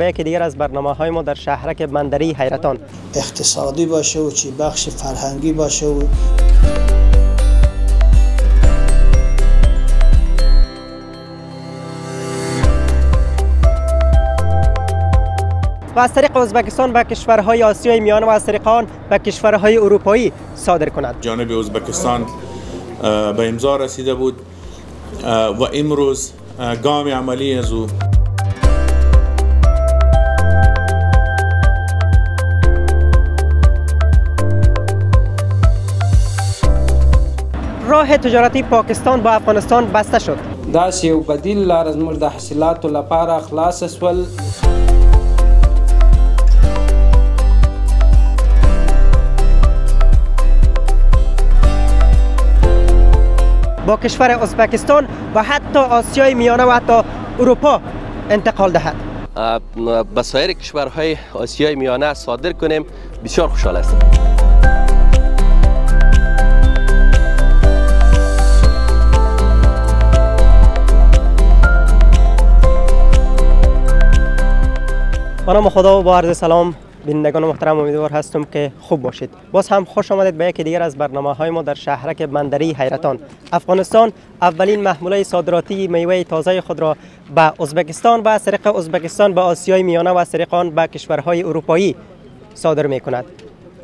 به یکی دیگر از برنامه‌های ما در شهرک بندری حیرتان. اقتصادی باشه و چی بخش فرهنگی باشه و از طریق ازبکستان به کشورهای آسیای میانه و از طریق آن به کشورهای اروپایی صادر کند. جانب ازبکستان به امضا رسیده بود و امروز گام عملی از او راه تجارتی پاکستان با افغانستان بسته شد. داسې یو بدیل لار زموږ د حاصلاتو لپاره خلاص شول. با کشور ازبکستان و حتی آسیای میانه و حتی اروپا انتقال دهد. به سایر کشورهای آسیای میانه صادر کنیم. بسیار خوشحال هستم. به نام خدا و با عرض سلام بینندگان محترم، امیدوار هستم که خوب باشید. باز هم خوش آمدید به یکی دیگر از برنامه‌های ما در شهرک بندری حیرتان. افغانستان اولین محموله صادراتی میوه تازه خود را به ازبکستان و از طریق ازبکستان به آسیای میانه و از طریق آن به کشورهای اروپایی صادر می‌کند.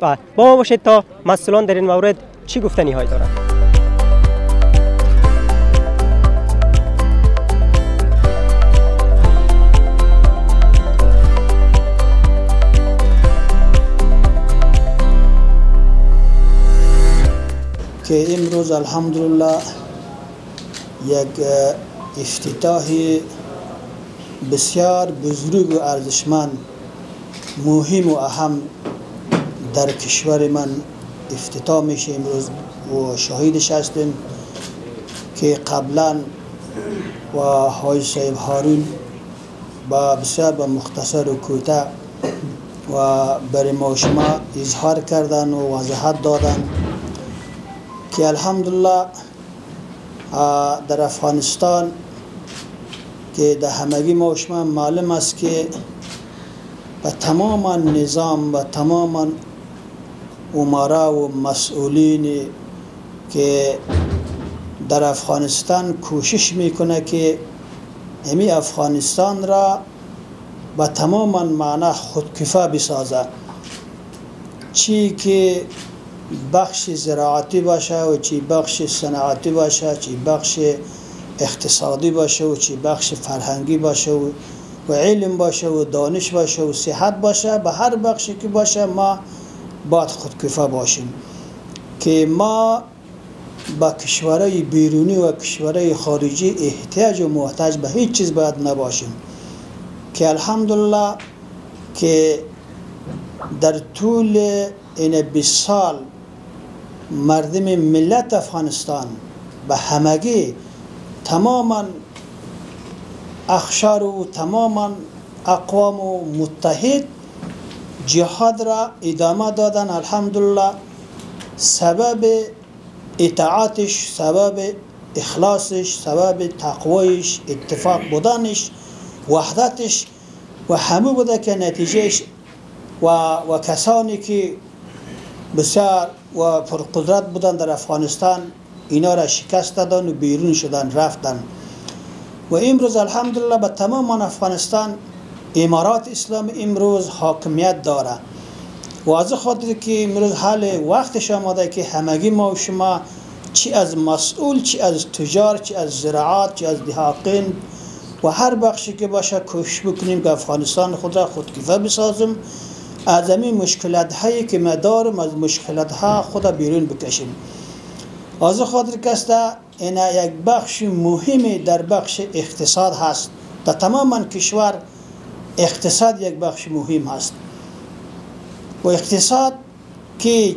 و با ما باشید تا مسئولان در این مورد چی گفتنی هایی دارند. که امروز الحمدلله یک افتتاح بسیار بزرگ و ارزشمند مهم و اهم در کشور من افتتاح میشه امروز و شاهدش هستیم که قبلا و های صاحب هارون با بسیار با مختصر و کوتاه و برای ما شما اظهار کردن و وضاحت دادن که الحمدلله در افغانستان که در همگی ما شما معلوم است که به تمام نظام و تمام امرا و مسئولین که در افغانستان کوشش میکنه که همی افغانستان را به تمام معنا خودکفا بسازه، چی که بخش زراعتی باشه و چی بخش صنعتی باشه، چی بخش اقتصادی باشه و چی بخش فرهنگی باشه و علم باشه و دانش باشه و صحت باشه، به هر بخشی که باشه ما باید خودکفا باشیم که ما با کشورهای بیرونی و کشورهای خارجی احتیاج و محتاج به هیچ چیز باید نباشیم که الحمدلله که در طول این 20 سال مردم ملت افغانستان به همگی تماما اخشار و تماما اقوام و متحد جهاد را ادامه دادن. الحمدلله سبب اطاعتش، سبب اخلاصش، سبب تقویش، اتفاق بودنش، وحدتش و همه بوده که نتیجهش و کسانی که بسیار و پرقدرت بودن در افغانستان اینا را شکست دادن و بیرون شدن رفتن و امروز الحمدلله به تمام افغانستان امارات اسلام امروز حاکمیت داره و از خاطر که امروز حال وقتش آمده که همگی ما و شما چی از مسئول، چی از تجار، چی از زراعت، چی از دهاقین و هر بخشی که باشه کوشش بکنیم که افغانستان خود را خودکفا بسازیم، از این مشکلات هایی که ما داریم از مشکلات ها خود بیرون بکشیم. از خاطر که این یک بخش مهمی در بخش اقتصاد هست. در تمام کشور اقتصاد یک بخش مهم هست و اقتصاد که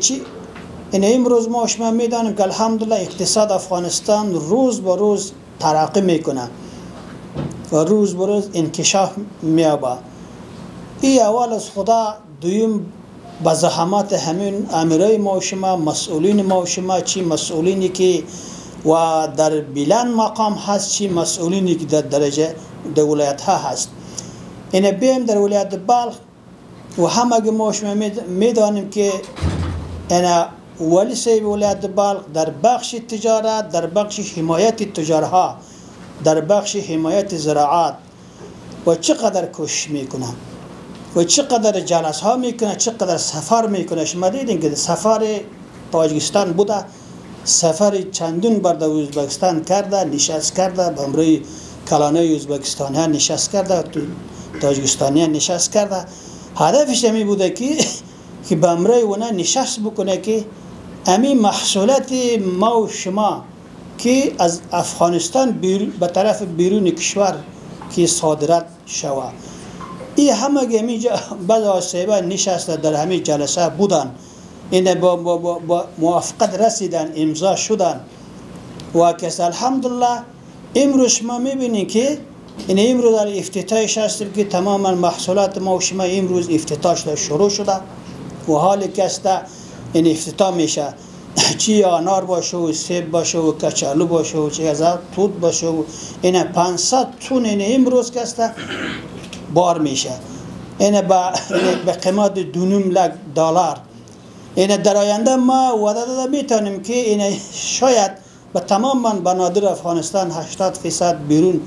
این امروز ما شما میدانیم که الحمدلله اقتصاد افغانستان روز به روز ترقی میکنه و روز به روز انکشاف میابه. این اول از خدا، دویم با زحمات همین امیرای ما و شما، مسئولین ما و شما، چی مسئولینی که و در بلند مقام هست، چی مسئولینی که در درجه ولایت ها هست. این بیم در ولایت بلخ و همه ما شما میدانیم که این ولی صاحب ولایت بلخ در بخش تجارت، در بخش حمایت تجارها، در بخش حمایت زراعت و چقدر کوشش میکنه و چقدر جلسه ها میکنه، چقدر سفر میکنه. شما دیدین که سفر تاجیکستان بوده، سفر چندون بر در ازبکستان کرده، نشست کرده، به امروی کلانه ازبکستانی ها نشست کرده، تاجیکستانی ها نشست کرده. هدفش همی بوده که به امروی اونا نشست بکنه که امی محصولات ما و شما که از افغانستان به طرف بیرون کشور که صادرات شوه. این همه گمی بعض آسیبه نشسته در همین جلسه بودن، این با موافقت رسیدن، امضا شدن و کس الحمدلله امروز ما میبینیم که این امروز در افتتاحش هستیم که تماما محصولات ما و شما امروز افتتاحش شروع شده و حال کسته این افتتاح میشه، چی انار باشه و سیب باشه و کچالو باشه و چی از توت باشه و این 500 تن این امروز کسته بار میشه، این به قیمت $2.5 این در آینده ما وعده داده میتونیم که این شاید به تماما بنادر افغانستان 80% بیرون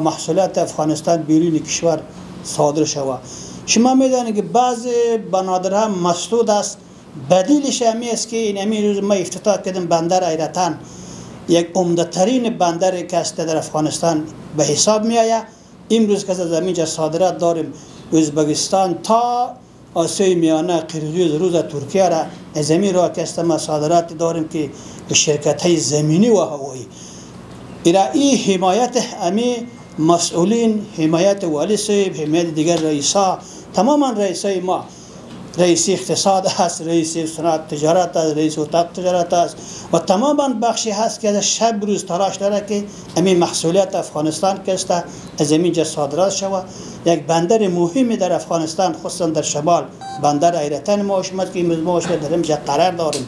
محصولات افغانستان بیرون کشور صادر شود. شما میدانید که بعض بنادرها مسدود است، بدیلش همی است که این همی روز ما افتتاح کردیم بندر حیرتان، یک عمده ترین بندر که است در افغانستان به حساب می آید. امروز که از اینجا صادرات داریم ازبکستان تا آسیای میانه، قرقیز، روز ترکیه را از این راه که است ما صادرات داریم که به شرکت های زمینی و هوایی. این حمایت امی مسئولین، حمایت والی صاحب، حمایت دیگر رئیسا، تماما رئیسای ما، رئیس اقتصاد هست، رئیس صنعت تجارت است، رئیس اتاق تجارت است و تماما بخشی هست که از شب روز تلاش داره که همین محصولات افغانستان که است از اینجا صادرات شود. یک بندر مهمی در افغانستان خصوصا در شمال بندر حیرتان ما شما که ما در اینجا قرار داریم،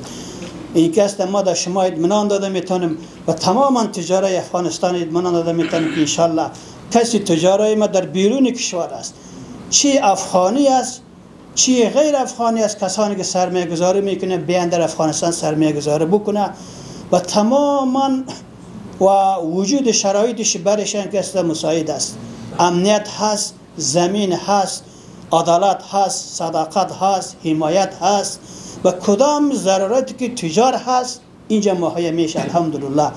این که است ما در شما اطمینان داده میتونیم و تماما تجارت افغانستان اطمینان داده میتونیم که انشالله کسی تجارت ما در بیرون کشور است، چی افغانی است چی غیر افغانی است، کسانی که سرمایه گذاری میکنه بیان در افغانستان سرمایه گذاری بکنه و تماما و وجود شرایطش برشان که است مساعد است. امنیت هست، زمین هست، عدالت هست، صداقت هست، حمایت هست و کدام ضرورتی که تجار هست اینجا مهیا میشه. الحمدلله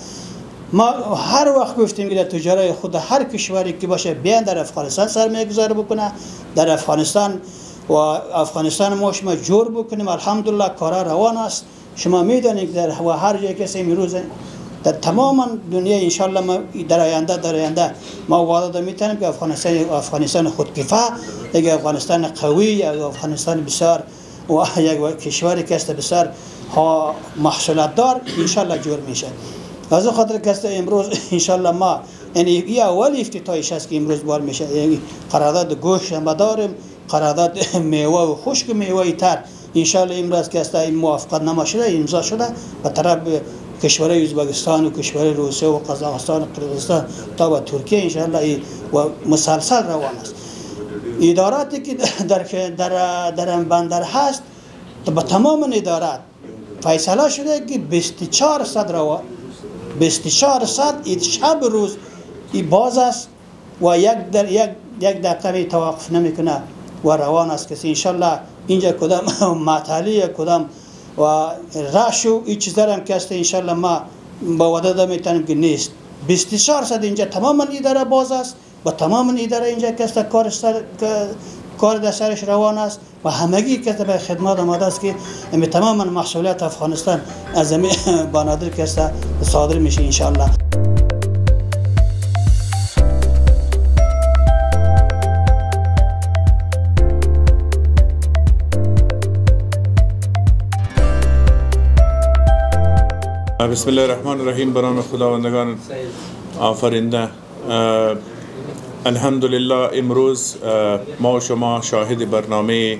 ما هر وقت گفتیم که در تجارت خود هر کشوری که باشه بیان در افغانستان سرمایه گذاری بکنه، در افغانستان و افغانستان ما شما جور بکنیم. الحمدلله کارا روان است. شما میدانید در هر جای کسی امروز در تمام دنیا انشالله ما در آینده ما وعده میتونیم که افغانستان خودکفا، یک افغانستان قوی، یک افغانستان بسیار و یک کشوری که است بسیار محصولات دار انشالله جور میشه. از خاطر که است امروز انشالله ما این اول افتتاحش است که امروز بار میشه. یعنی قرارداد گوشت ما داریم، قرارداد میوه و خشک میوه تر انشالله امروز که است این موافقت نما شده امضا شده به طرف کشورهای ازبکستان و کشورهای روسیه و قزاقستان و قرقیزستان تا به ترکیه انشالله و مسلسل روان است. اداراتی که در بندر هست به تمام ادارات فیصله شده که 2400 روان، 2400 شب روز ای باز است و یک دقیقه توقف نمیکنه و روان است. کسی انشالله اینجا کدام معطلی کدام و رش و این چیزا هم که است انشالله ما با وعده داده میتونیم که نیست. 2400 اینجا تماما اداره باز است و تماما اداره اینجا که است کار در سرش روان است و همگی که به خدمت آماده است که تماما محصولات افغانستان از همین بنادر که است صادر میشه انشالله. بسم الله الرحمن الرحیم. برام خداوندگان آفرینده، الحمدلله امروز ما و شما شاهد برنامه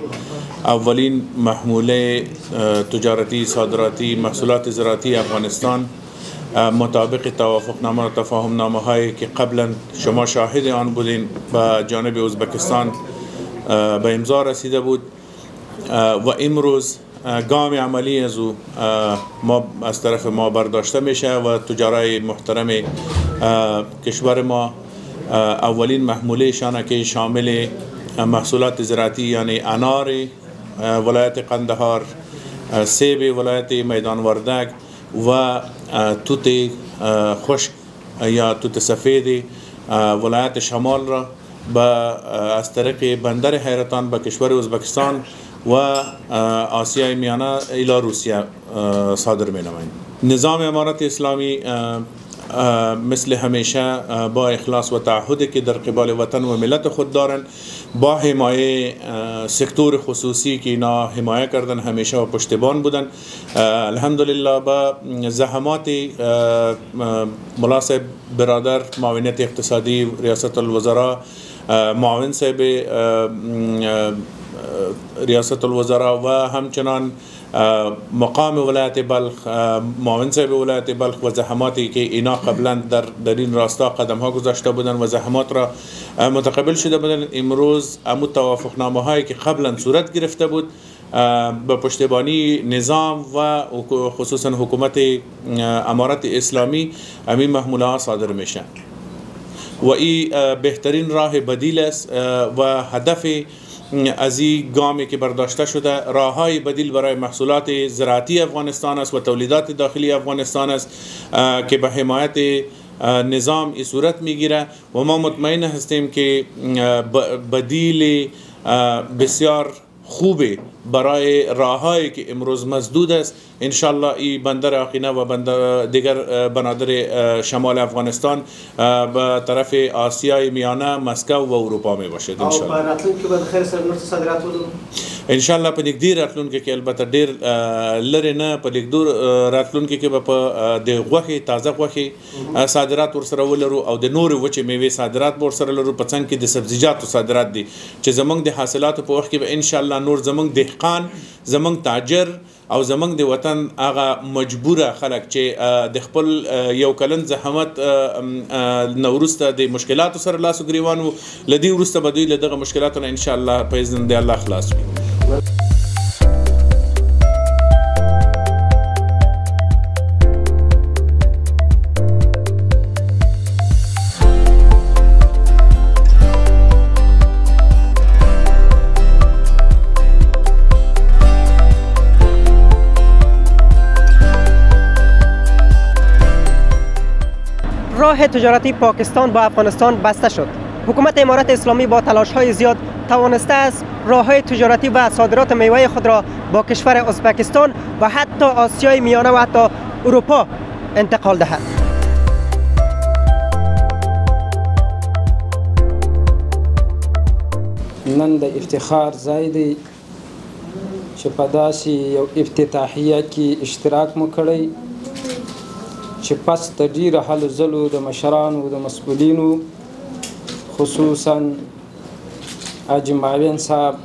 اولین محموله تجارتی صادراتی محصولات زراعتی افغانستان مطابق توافقنامه و تفاهمنامه هایی که قبلا شما شاهد آن بودین به جانب ازبکستان به امضا رسیده بود و امروز گام عملی از او ما از طرف ما برداشته میشه و تجارای محترم کشور ما اولین محموله شانه که شامل محصولات زراعتی یعنی انار ولایت قندهار، سیب ولایت میدان وردک و توت خشک یا توت سفید ولایت شمال را از طریق بندر حیرتان به کشور ازبکستان و آسیای میانه الی روسیه صادر می نمایند. نظام امارت اسلامی مثل همیشه با اخلاص و تعهدی که در قبال وطن و ملت خود دارند، با حمایه سکتور خصوصی که اینا حمایه کردن همیشه و پشتیبان بودن، الحمدلله با زحمات ملاصب برادر معاونیت اقتصادی ریاست الوزراء، معاون صاحب ریاست الوزراء و همچنان مقام ولایت بلخ، معاون صاحب ولایت بلخ و زحماتی که اینا قبلا در این راستا قدم ها گذاشته بودن و زحمات را متقبل شده بودن، امروز امو توافقنامه هایی که قبلا صورت گرفته بود به پشتیبانی نظام و خصوصا حکومت امارت اسلامی همین محموله ها صادر میشن و این بهترین راه بدیل است و هدف از این گامی که برداشته شده راههای بدیل برای محصولات زراعتی افغانستان است و تولیدات داخلی افغانستان است که به حمایت نظام این صورت میگیره و ما مطمئن هستیم که بدیل بسیار خوبی برای راههایی که امروز مسدود است انشالله این بندر آقینه و دیگر بنادر شمال افغانستان به طرف آسیای میانه، مسکو و اروپا می باشد انشالله. او راتلونکي به خیر سره نور صادرات ولرو انشالله په نږدې راتلونکي کې البته ډیر لري نه په لیکدور راتلونکي کې به په د غوښې تازه غوښې صادرات ورسره ولرو او د نور وچې میوې صادرات به ورسره لرو، په څنګ کې د سبزیجاتو صادرات دي چې زمونږ د حاصلاتو په وخت کې به انشالله نور زمونږ دهقان، زمونږ تاجر او زمونږ د وطن هغه مجبوره خلک چې د خپل یو کلن زحمت نه وروسته د مشکلاتو سره لاس و ګریوان وو، له دې وروسته به دوی له دغه مشکلاتو نه انشاءالله په اذن د الله خلاص وي. راه تجارتی پاکستان با افغانستان بسته شد. حکومت امارت اسلامی با تلاش‌های زیاد توانسته است راه‌های تجارتی و صادرات میوه خود را با کشور ازبکستان و حتی آسیای میانه و حتی اروپا انتقال دهد. نن د افتخار ځای دی چې په داسې یو افتتاحیه کې اشتراک مو کړی چې پس د ډیرو هلو ځلو د مشرانو د مسؤلینو خصوصا حاجي معاون صاحب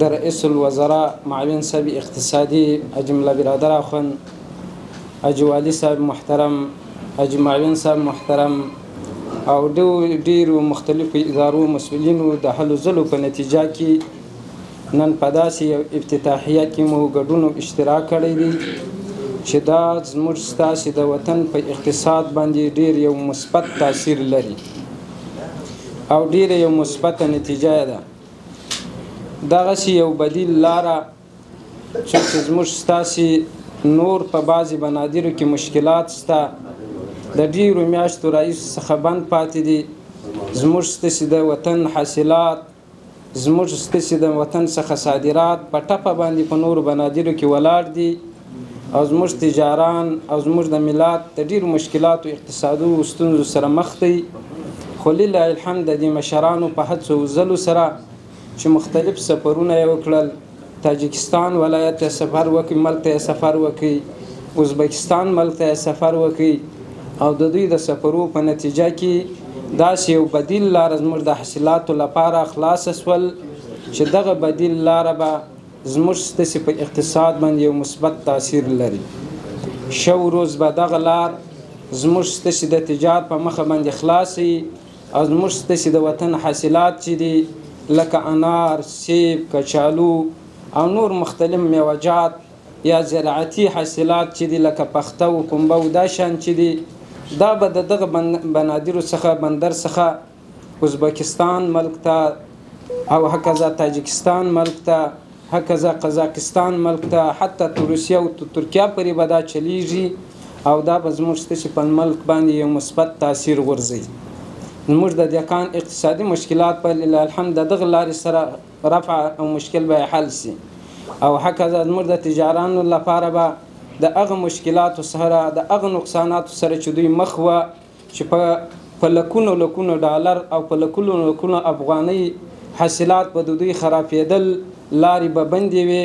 د رئیس الوزراء معاون صاحب اقتصادي حاجي ملا برادر اخوان، حاجي والي صاحب محترم، حاجي معاون صاحب محترم او ډیرو مختلفو ادارو مسؤلینو د هلو ځلو په نتیجه کې نن په داسې یو افتتاحیه کې مو ګډون اشتراک کړی دی چې دا زموږ ستاسې د وطن په اقتصاد باندې ډیر یو مثبت تاثیر لري او ډیر یو مثبته نتیجه ده. دغسې یو بدیل لاره چې زموږ ستاسې نور په بعضې بنادرو کې مشکلات شته د ډیرو میاشتو راهیسې څخه بند پاتې دي، زموږ ستاسې د وطن حاصلات، زموږ ستاسې د وطن څخه صادرات په ټپه باندې په نورو بنادرو کې ولاړ دي او زموږ تجاران او زموږ د ملت د ډیرو مشکلاتو اقتصادي ستونزو سره مخ دي. خو لله الحمد د دې مشرانو په هڅو ځلو سره چې مختلف سفرونه یې وکړل، تاجکستان ولایت ته سفر وکړي، ملک ته سفر وکړي، ازبکستان ملک ته سفر وکړي او د دوی د سفرو په نتیجه کې داسې یو بدیل لاره زموږ د حاصلاتو لپاره خلاصه سول چې دغه بدیل لاره به زموږ ستاسې په اقتصاد باندې یو مثبت تاثیر لري. شو روز به دغه لار زموږ ستاسې د تجارت په مخه باندې خلاصي او زموږ ستاسې د وطن حاصلات چې دي لکه انار، سیب، کچالو او نور مختلف میوجات یا زراعتي حاصلات چې دي لکه پخته او پنبه او دا شان چې دي دا به د دغه بنادرو څخه بندر څخه ازبکستان ملک ته او هکذا تاجکستان ملک ته هکذا قزاقستان ملک ته حتی روسیه او ترکیه پورې به دا چلیږي او دا به زموږ ستاسې په ملک باندې یو مثبت تاثیر غورځوي. زموږ د دهقان اقتصادي مشکلات په لله الحمد د دغه لارې سره رفع او مشکل به حل سي او هکذا زموږ د تجارانو لپاره به د هغه مشکلاتو سره د هغه نقصاناتو سره چې دوی مخ وه چې په لکونو ډالر او په لکونو افغانۍ حاصلات به د دوی خرابېدل، لارې به بندې وي.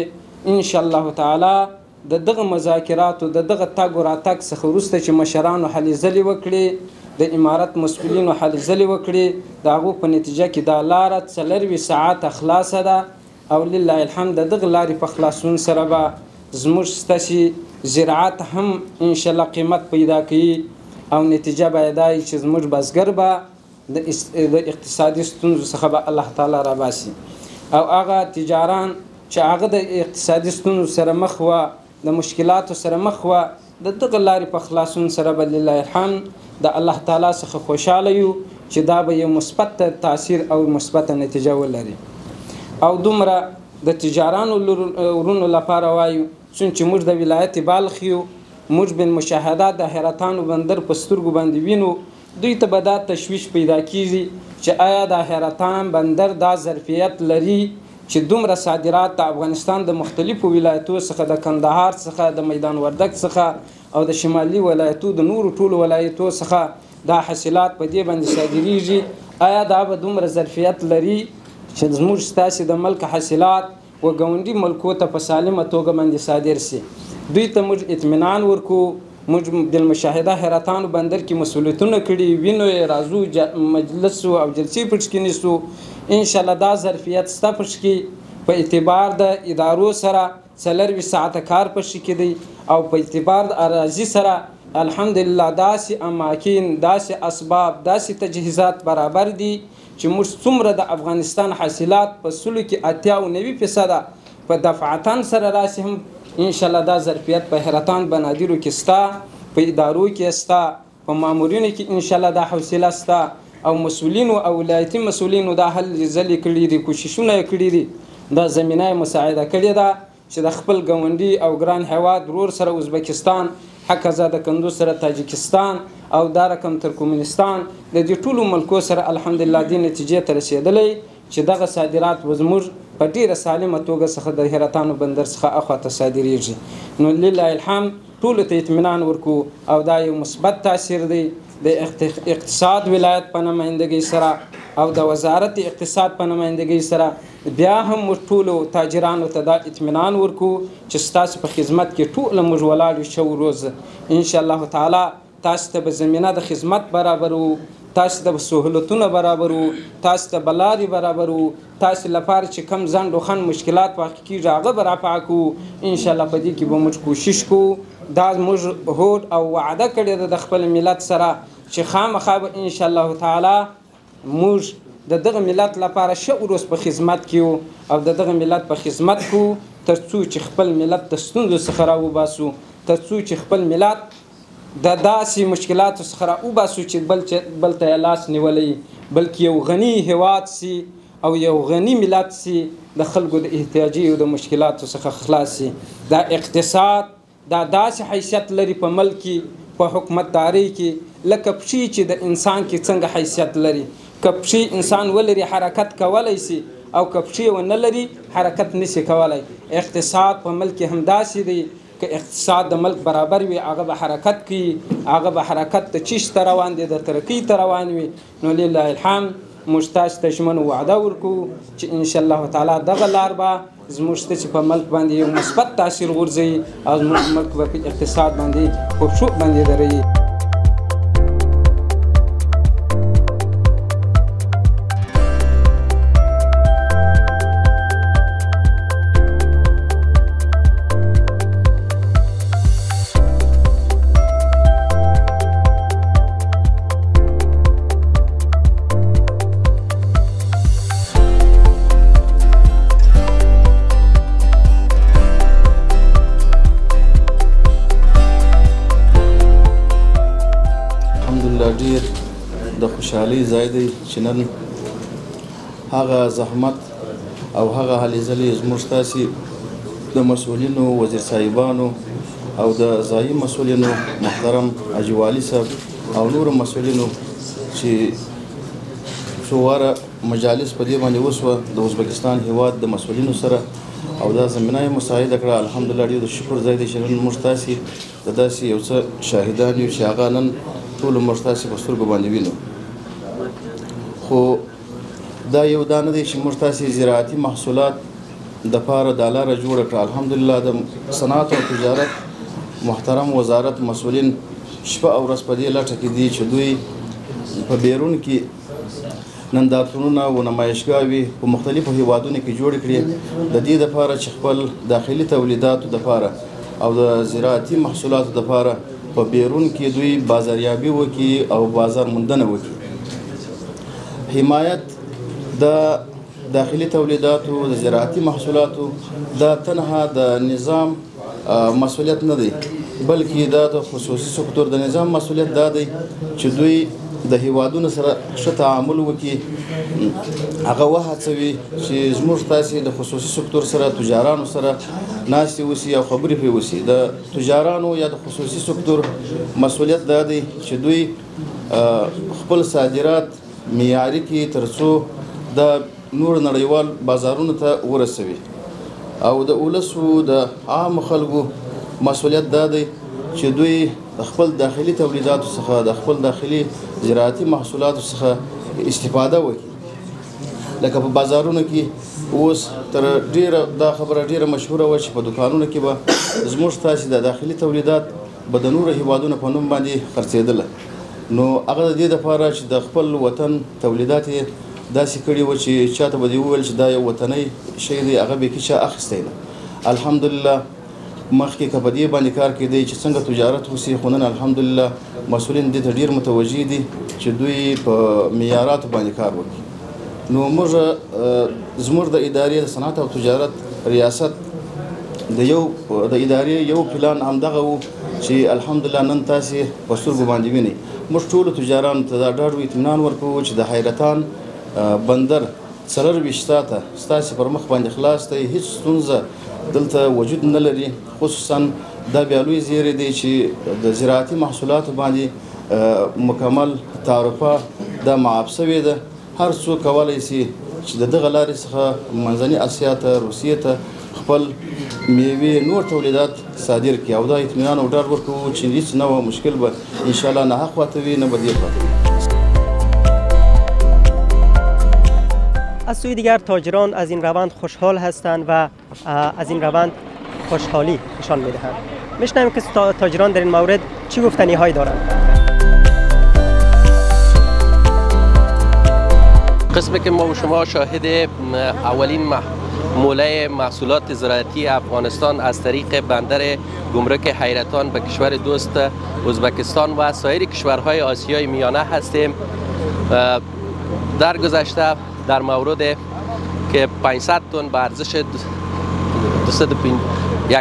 انشاءالله تعالی د دغه مذاکراتو د دغه تګ و راتګ څخه وروسته چې مشرانو هلې ځلې وکړي، د امارت مسؤلینو هلې ځلې وکړي، د هغو په نتیجه کې دا لاره 4 ساعته خلاصه ده او لله الحمد د دغه لارې په خلاصون سره به زموږ ستاسې زراعت هم انشاءالله قیمت پیدا کوي او نتیجه به دا وي چې زموږ بزګر به د اقتصادي ستونزو څخه به الله تعالی راباسي او هغه تجاران چې هغه د اقتصادي ستونزو سره مخ وه، د مشکلاتو سره مخ وه، د دغه لارې په خلاصون سره به لله الحمد د الله تعالی څخه خوشحاله یو چې دا به یو مثبت تاثیر او مثبت نتیجه ولري. او دومره د تجارانو ورونو لپاره وایو چې موږ د ولایت بلخ یو، موږ بالمشاهدات د حیرتانو بندر په سترګو باندې وینو، دوی ته به دا تشویش پیدا کیږي چې آیا د حیرتان بندر دا ظرفیت لري چې دومره صادرات د افغانستان د مختلفو ولایتو څخه د کندهار څخه د میدان وردګ څخه او د شمالي ولایتو د نورو ټولو ولایتو څخه دا حاصلات په دې باندې صادریږي؟ آیا دا به دومره ظرفیت لري چې زموږ ستاسې د ملک حاصلات و ګاونډي ملکو ته په سالمه توګه باندې صادر سي؟ دوی ته موږ اطمینان ورکو. موږ د مشاهده حیرتانو بندر کې مسؤلیتونه کړي، وینو یې راځو مجلس او جلسې پټ کې نیسو. انشاءالله دا ظرفیت ستا پټ کې په اعتبار د ادارو سره 4 ساعته کار پټ کې دی او په اعتبار د اراضي سره الحمدلله داسې اماکن، داسې اسباب، داسې تجهیزات برابر دي چې موږ څومره د افغانستان حاصلات په سلو کې 98% په دفعتان سره راسي هم انشاءالله دا ظرفیت په حیرتان بنادرو کې ستا، په ادارو کې ستا، په مامورینو کې انشاءالله دا حوصله ستا او مسؤلینو او ولایتي مسؤلینو دا حل ځلې کړي دي، کوششونه یې کړي دي، دا زمینه مساعده کړې ده چې د خپل ګاونډي او ګران هیواد ورور سره ازبکستان، هکذا د کندو سره تاجکستان او دا رقم ترکمنستان د دې ټولو ملکو سره الحمدلله دې نتیجې ته رسېدلی چې دغه صادرات زموږ په ډیره سالمه توګه څخه د حیرتانو بندر څخه اخواته صادریږي. نو لله الحمد ټولو ته اطمینان ورکو او دا یو مثبت تاثیر دی د اقتصاد ولایت په نمایندګۍ سره او د وزارت اقتصاد په نمایندګۍ سره. بیا هم موږ ټولو تاجرانو ته دا اطمینان ورکو چې ستاسو په خدمت کې ټوله موږ ولاړ یو شو روز انشاءالله تعالی تاسو ته به زمینه د خدمت برابرو، تاسو ته به سهولتونه برابرو، تاسو ته به لارې برابرو، تاسو لپاره چې کم ځنډ و خنډ مشکلات واقع کېږي هغه به رافع کړو. انشاءالله په دې کې به موږ کوشش کوو. دا موږ هوډ او وعده کړې ده د خپل ملت سره چې خامخا به انشاءالله تعالی موږ د دغه ملت لپاره ښه اوس په خدمت کې او د دغه ملت په خدمت کوو تر څو چې خپل ملت د ستونزو څخه راوباسو، تر څو چې خپل ملت د داسې مشکلاتو څخه راوباسو چې بل ته یې لاس نیولی، بلکې یو غني هیواد سي او یو غني ملت سي د خلکو د احتیاجي او د مشکلاتو څخه خلاص سي. دا اقتصاد دا داسې حیثیت لري په ملک کې، په حکومتدارۍ کې لکه پښې چې د انسان کې څنګه حیثیت لري. که پښې انسان ولري حرکت کولی سي او که پښې ونه لري حرکت نشي کولی. اقتصاد په ملک کې همداسې دی. که اقتصاد د ملک برابر وي هغه به حرکت کوي، هغه به حرکت د چیش ته روان دی، د ترقۍ ته روان وي. نو لله الحمد موږ تاسو ته ژمنه وعده ورکوو چې انشاءالله تعالی دغه لار به زموږ ستاسې په ملک باندې یو مثبت تاثیر غورځوي او زموږ ملک به په اقتصاد باندې په پښو باندې دروي. خوشحالي ځای دی چې نن هغه زحمت او هغه هلې ځلې زموږ تاسې د مسؤلینو وزیر صاحبانو او د ځایي مسؤلینو محترم حاجي والي صاحب او نورو مسؤلینو چې څو واره مجالس په دې باندې وسوه د ازبکستان هیواد د مسؤلینو سره او دا زمینه یې مساعده کړه. الحمدلله ډېر د شکر ځای دی چې نن موږ تاسې د داسې یو څه شاهدان یو چې هغه نن ټولو موږ تاسې په سترګو باندې وینو. خو دا یو دا نه دی چې موږ تاسې زراعتي محصولات دپاره دا لاره جوړه کړه. الحمدلله د صنعت او تجارت محترم وزارت مسؤلین شپه او ورځ په دې لټه کې دي چې دوی په بیرون کې نندارتونونه او نمایشګاوې په مختلفو هیوادونو کې جوړې کړي د دې دپاره چې خپل داخلي تولیداتو دپاره او د زراعتي محصولاتو دپاره په بیرون کې دوی بازاریابي وکړي او بازار موندنه وکړي. حمایت د داخلي تولیداتو د زراعتي محصولاتو دا تنها د نظام مسؤلیت نه دی بلکې دا د خصوصي سکتور د نظام مسؤلیت دا دی چې دوی د هیوادونو سره ښه تعامل وکړي هغه وهڅوي چې زموږ تاسې د خصوصي سکتور سره تجارانو سره ناستې وسي او خبرې پرې وسي. د تجارانو یا د خصوصي سکتور مسؤلیت دا دی چې دوی خپل صادرات معیاري کړي تر څو د نور نړیوال بازارونو ته ورسوي او د ولسو د عام خلکو مسؤلیت دا دی چې دوی خپل داخلي تولیداتو څخه د خپل داخلي زراعتي محصولاتو څخه استفاده وکړي. لکه په بازارونو کې اوس تر ډیره دا خبره ډیره مشهوره وه چې په دکانونو کې به زموږ تاسې د داخلي تولیدات به د نورو هیوادونو په نوم باندې خرڅېدله نو هغه د دې دپاره چې د خپل وطن تولیدات یې داسې کړي وه چې چاته به دې وویل چې دا یو وطنی شی دی هغه بیخي چا اخیستی نه. الحمدلله مخکې که په دې باندې کار کېدی چې څنګه تجارت وسي خو نن الحمدلله مسؤلین دې ته ډېر متوجه دي چې دوی په معیاراتو باندې کار وکړي. نو موږ زموږ د ادارې د صنعت او تجارت ریاست د ادارې یو پلان همدغه و چې الحمدلله نن تاسې په سترګو باندې وینئ. موږ ټولو تجارانو ته دا ډاډ و اطمینان ورکوو چې د حیرتان بندر 24 ساعته ستاسې پر مخ باندې خلاص دی هیڅ ستونزه دلته وجود نه لري. خصوصا دا بیا لوی زیری دی چې د زراعتي محصولاتو باندې مکمل تعرفه دا معاف سوې ده. هر څوک کولی شي چې د دغه لارې څخه منځني اسیا ته روسیې ته خپل میوې نور تولیدات صادر کړي او دا اطمینان او ډاډ ورکوو چې هیڅ نوع مشکل به انشاءالله نه حق خواته وي نه به دې خواته وي. از سوی دیگر تاجران از این روند خوشحال هستند و از این روند خوشحالی نشان میدهند. میشنویم که تاجران در این مورد چی گفتنی هایی دارند. قسمی که ما و شما شاهد اولین مولای محصولات زراعتی افغانستان از طریق بندر گمرک حیرتان به کشور دوست ازبکستان و سایر کشورهای آسیای میانه هستیم. در گذشته در مورد که 500 تن به ارزش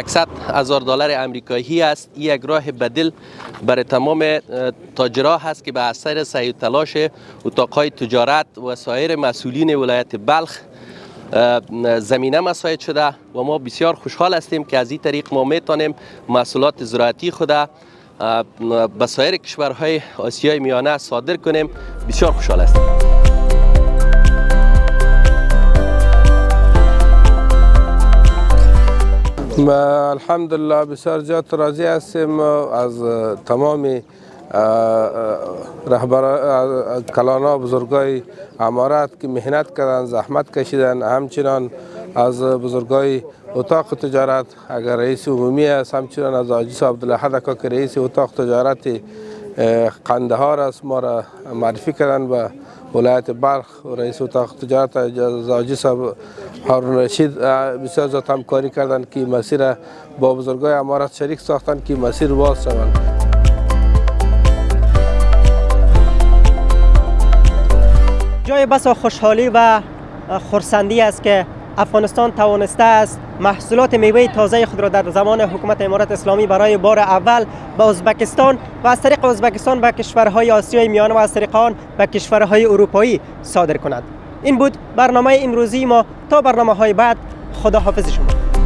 100,000 دلار امریکایی است، این یک راه بدیل برای تمام تاجرها هست که به اثر سعی و تلاش اتاقهای تجارت و سایر مسئولین ولایت بلخ زمینه مساعد شده و ما بسیار خوشحال هستیم که از این طریق ما میتونیم محصولات زراعتی خود به سایر کشورهای آسیای میانه صادر کنیم. بسیار خوشحال هستیم. الحمدلله بسیار زیاد راضی هستیم از تمام کلانا بزرگای امارات که محنت کردن زحمت کشیدن، همچنان از بزرگای اتاق تجارت اگر رئیس عمومی است، همچنان از حاجی صاحب عبدالأحد که رئیس اتاق تجارت قندهار است ما را معرفی کردن به ولایت بلخ. رئیس اتاق تجارت حاجی صاحب هارون رشید بسیار زیاد همکاری کردند که مسیر با بزرگای امارات شریک ساختند که مسیر باز شوند. جای بس خوشحالی و خرسندی است که افغانستان توانسته است محصولات میوه تازه خود را در زمان حکومت امارت اسلامی برای بار اول به ازبکستان و از طریق ازبکستان به کشورهای آسیای میانه و از طریق آن به کشورهای اروپایی صادر کند. این بود برنامه امروزی ما. تا برنامه‌های بعد، خداحافظ شما.